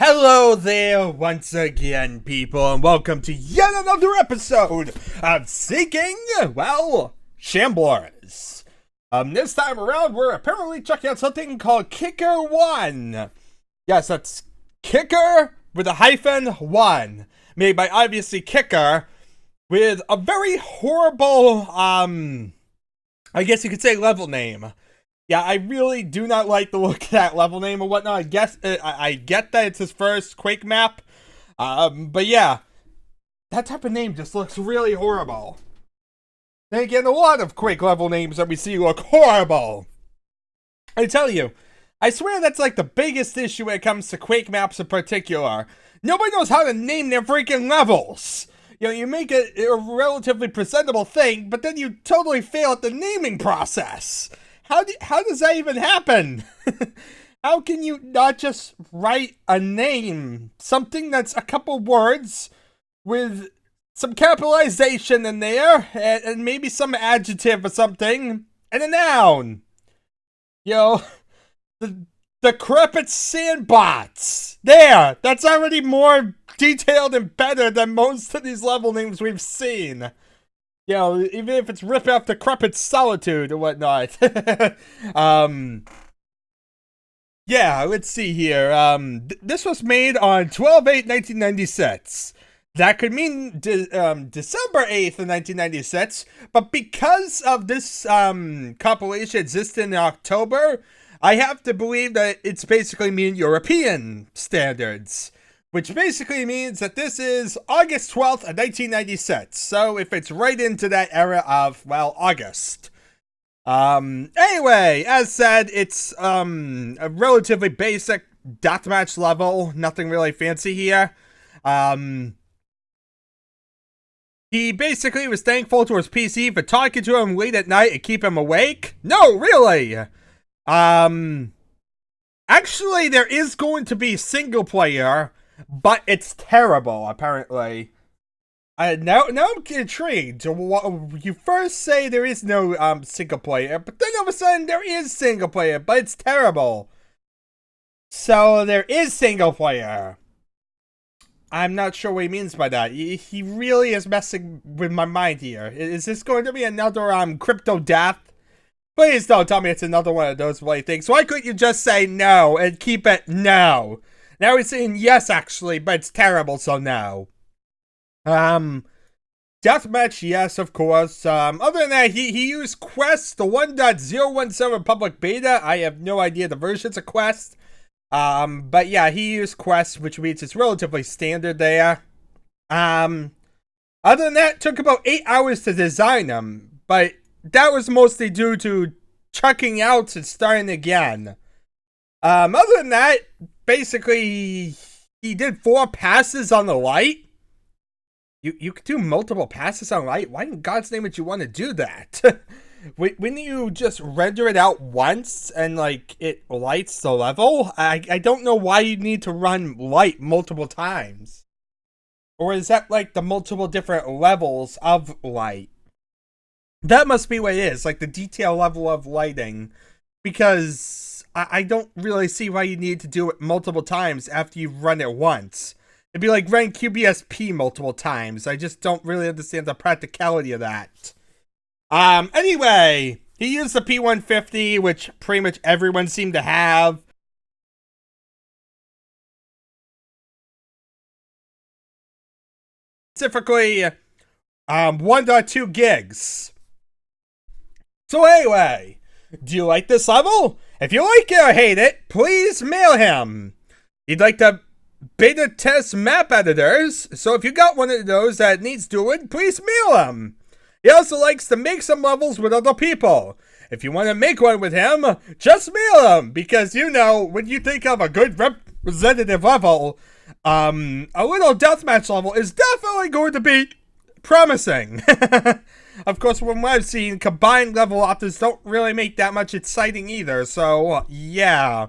Hello there once again, people, and welcome to yet another episode of Seeking, well, Shamblers. This time around, we're apparently checking out something called KiCKER-1. Yes, that's Kicker with a -1, made by obviously Kicker, with a very horrible, I guess you could say level name. Yeah, I really do not like the look of that level name and whatnot. I guess I get that it's his first Quake map, but yeah, that type of name just looks really horrible. Then again, a lot of Quake level names that we see look horrible. I tell you, I swear that's like the biggest issue when it comes to Quake maps in particular. Nobody knows how to name their freaking levels. You know, you make it a relatively presentable thing, but then you totally fail at the naming process. How does that even happen? How can you not just write a name? Something that's a couple words with some capitalization in there and maybe some adjective or something and a noun. You know, the decrepit sandbots. There! That's already more detailed and better than most of these level names we've seen. You know, even if it's rip off Decrepit Solitude or whatnot. Yeah, let's see here. This was made on 12/8/1996. That could mean December 8th of 1996, but because of this compilation existing in October, I have to believe that it's basically mean European standards. Which basically means that this is August 12th of 1996. So if it's right into that era of, well, August. Anyway, as said, it's a relatively basic deathmatch level. Nothing really fancy here. He basically was thankful to his PC for talking to him late at night and keep him awake. No, really! Actually, there is going to be single player, but it's terrible, apparently. Now I'm intrigued. You first say there is no single player, but then all of a sudden there is single player, but it's terrible. So there is single player. I'm not sure what he means by that. He really is messing with my mind here. Is this going to be another crypto death? Please don't tell me it's another one of those bloody things. Why couldn't you just say no and keep it no? Now he's saying yes, actually, but it's terrible, so no. Deathmatch, yes, of course. Other than that, he used Quest, the 1.017 public beta. I have no idea the versions of Quest. But yeah, he used Quest, which means it's relatively standard there. Other than that, it took about 8 hours to design them, but that was mostly due to chucking out and starting again. Other than that, basically, he did 4 passes on the light. You could do multiple passes on light? Why in God's name would you want to do that? When you just render it out once and, like, it lights the level, I don't know why you need to run light multiple times. Or is that, like, the multiple different levels of light? That must be what it is, like the detail level of lighting. Because I don't really see why you need to do it multiple times after you've run it once. It'd be like running QBSP multiple times. I just don't really understand the practicality of that. Anyway, he used the P150, which pretty much everyone seemed to have. Specifically, 1.2 gigs. So anyway, do you like this level? If you like it or hate it, please mail him. He'd like to beta test map editors, so if you got one of those that needs doing, please mail him. He also likes to make some levels with other people. If you want to make one with him, just mail him, because you know, when you think of a good representative level, a little deathmatch level is definitely going to be promising. Of course, from what I've seen, combined level authors don't really make that much exciting either, so yeah.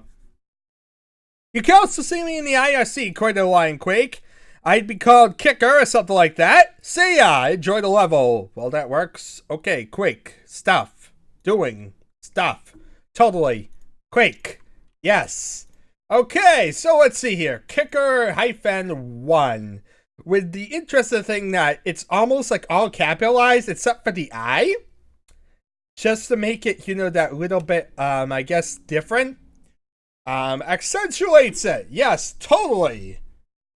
You can also see me in the IRC quite a lot in Quake. I'd be called Kicker or something like that. See ya! Enjoy the level. Well, that works. Okay, Quake. Stuff. Doing. Stuff. Totally. Quake. Yes. Okay, so let's see here. KiCKER-1. With the interesting thing that it's almost like all capitalized except for the I. Just to make it, that little bit, I guess, different. Accentuates it. Yes, totally.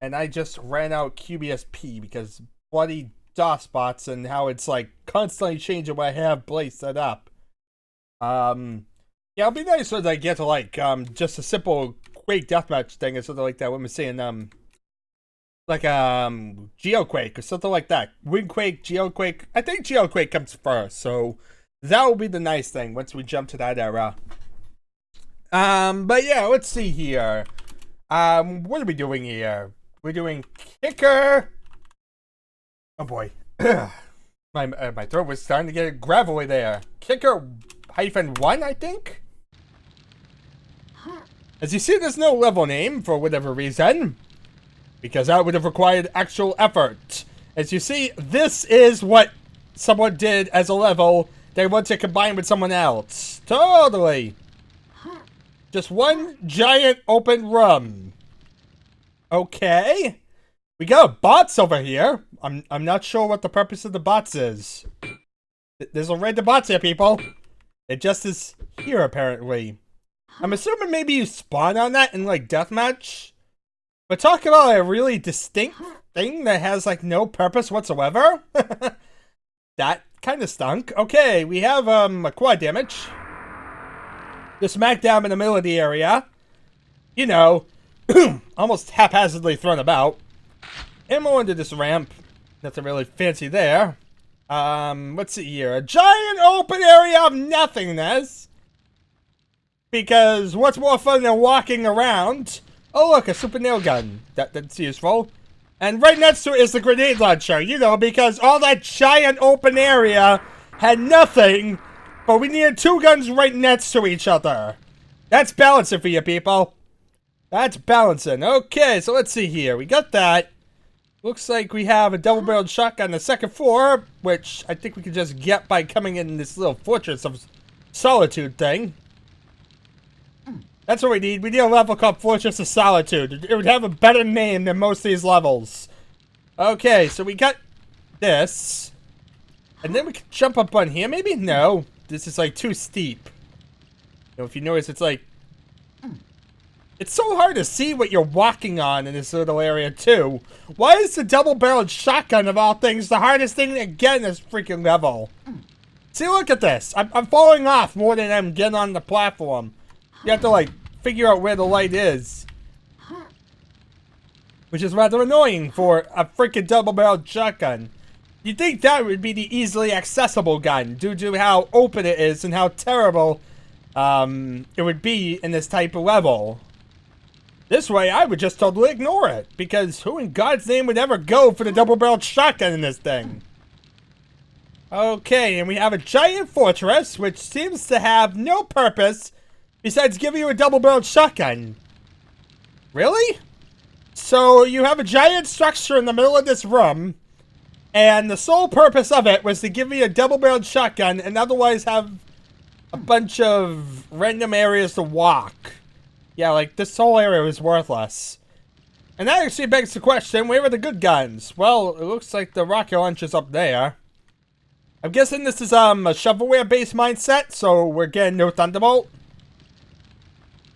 And I just ran out QBSP because bloody DOSBots and how it's like constantly changing what I have placed set up. Yeah, it'll be nice when I get to like just a simple Quake Deathmatch thing or something like that. What am I saying? Like Geoquake or something like that. Windquake, Geoquake. I think Geoquake comes first, so that will be the nice thing once we jump to that era. But yeah, let's see here. What are we doing here? We're doing KiCKER. Oh boy, my throat was starting to get gravelly there. KiCKER-1, I think. As you see, there's no level name for whatever reason, because that would have required actual effort. As you see, this is what someone did as a level they want to combine with someone else. Totally. Just one giant open room. Okay. We got bots over here. I'm not sure what the purpose of the bots is. There's already bots here, people. It just is here, apparently. I'm assuming maybe you spawn on that in, like, Deathmatch. But talk about a really distinct thing that has, like, no purpose whatsoever. That kind of stunk. Okay, we have, a quad damage. The smackdown in the middle of the area. You know, almost haphazardly thrown about. Ammo into this ramp. Nothing really fancy there. Let's see here. A giant open area of nothingness. Because what's more fun than walking around? Oh look, a super nail gun. That's useful. And right next to it is the grenade launcher, because all that giant open area had nothing, but we needed two guns right next to each other. That's balancing for you, people. That's balancing. Okay, so let's see here. We got that. Looks like we have a double-barreled shotgun on the second floor, which I think we can just get by coming in this little fortress of solitude thing. That's what we need. We need a level called Fortress of Solitude. It would have a better name than most of these levels. Okay, so we got this. And then we can jump up on here. Maybe? No. This is like too steep. If you notice, it's like... It's so hard to see what you're walking on in this little area, too. Why is the double-barreled shotgun, of all things, the hardest thing to get in this freaking level? See, look at this. I'm falling off more than I'm getting on the platform. You have to, like, figure out where the light is. Which is rather annoying for a freaking double-barreled shotgun. You'd think that would be the easily accessible gun, due to how open it is and how terrible it would be in this type of level. This way, I would just totally ignore it, because who in God's name would ever go for the double-barreled shotgun in this thing? Okay, and we have a giant fortress, which seems to have no purpose besides giving you a double-barreled shotgun. Really? So, you have a giant structure in the middle of this room, and the sole purpose of it was to give me a double-barreled shotgun and otherwise have a bunch of random areas to walk. Yeah, like, this whole area was worthless. And that actually begs the question, where are the good guns? Well, it looks like the rocket launcher's up there. I'm guessing this is, a shovelware-based mindset, so we're getting no Thunderbolt.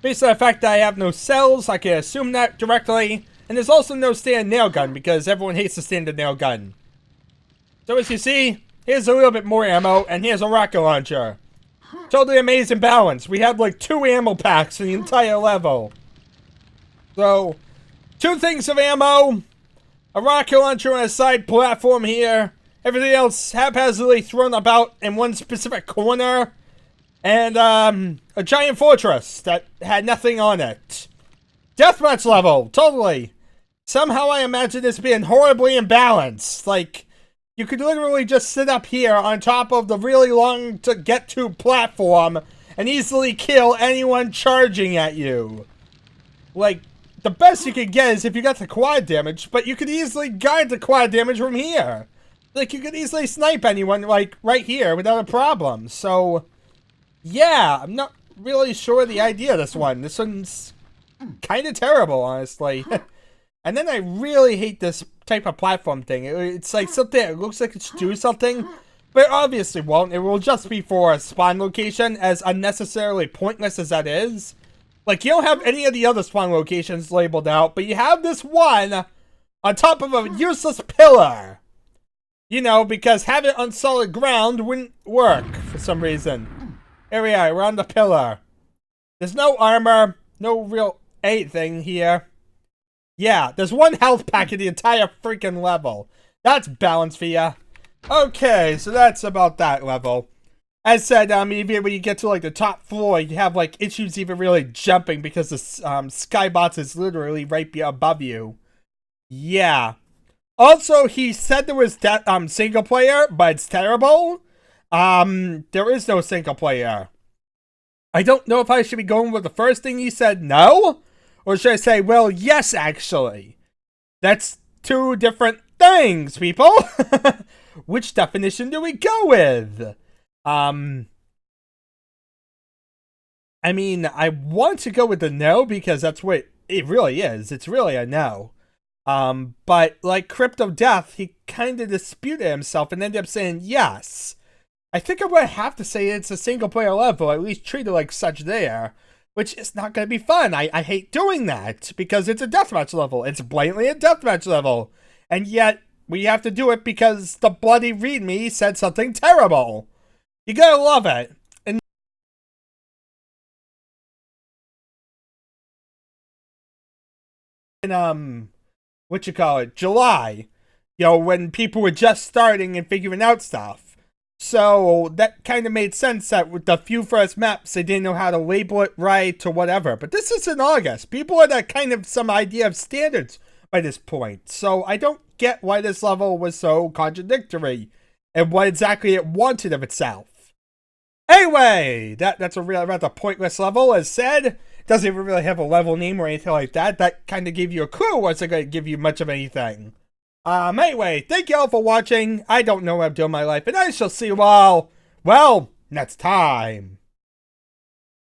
Based on the fact that I have no cells, I can assume that directly. And there's also no standard nail gun, because everyone hates the standard nail gun. So as you see, here's a little bit more ammo, and here's a rocket launcher. Totally amazing balance. We had like 2 ammo packs in the entire level. So, 2 things of ammo, a rocket launcher on a side platform here, everything else haphazardly thrown about in one specific corner, and a giant fortress that had nothing on it. Deathmatch level, totally. Somehow I imagine this being horribly imbalanced. Like, you could literally just sit up here on top of the really long to get to platform and easily kill anyone charging at you. Like, the best you could get is if you got the quad damage, but you could easily guard the quad damage from here. Like, you could easily snipe anyone, like, right here without a problem. So, yeah, I'm not really sure the idea of this one. This one's kind of terrible, honestly. And then I really hate this type of platform thing. It's like something, it looks like it's doing something, but it obviously won't. It will just be for a spawn location, as unnecessarily pointless as that is. Like, you don't have any of the other spawn locations labeled out, but you have this one on top of a useless pillar. You know, because having it on solid ground wouldn't work for some reason. Here we are, we're on the pillar. There's no armor, no real anything here. Yeah, there's one health pack in the entire freaking level. That's balance for ya. Okay, so that's about that level. As said, even when you get to like the top floor, you have like issues even really jumping because the skybox is literally right above you. Yeah. Also, he said there was single player, but it's terrible. There is no single player. I don't know if I should be going with the first thing he said, no? Or should I say, well, yes, actually. That's two different things, people. Which definition do we go with? I mean, I want to go with the no because that's what it really is. It's really a no. But like Crypto Death, he kind of disputed himself and ended up saying yes. I think I'm going to have to say it's a single player level, at least treat it like such there. Which is not going to be fun. I hate doing that because it's a deathmatch level. It's blatantly a deathmatch level. And yet, we have to do it because the bloody readme said something terrible. You gotta love it. In, July. You know, when people were just starting and figuring out stuff. So, that kind of made sense that with the few first maps, they didn't know how to label it right or whatever. But this is in August. People had kind of some idea of standards by this point. So, I don't get why this level was so contradictory and what exactly it wanted of itself. Anyway, that's a real rather pointless level, as said. Doesn't even really have a level name or anything like that. That kind of gave you a clue. Wasn't going to give you much of anything. Anyway, thank you all for watching. I don't know what I'm doing in my life, and I shall see you all, well, next time.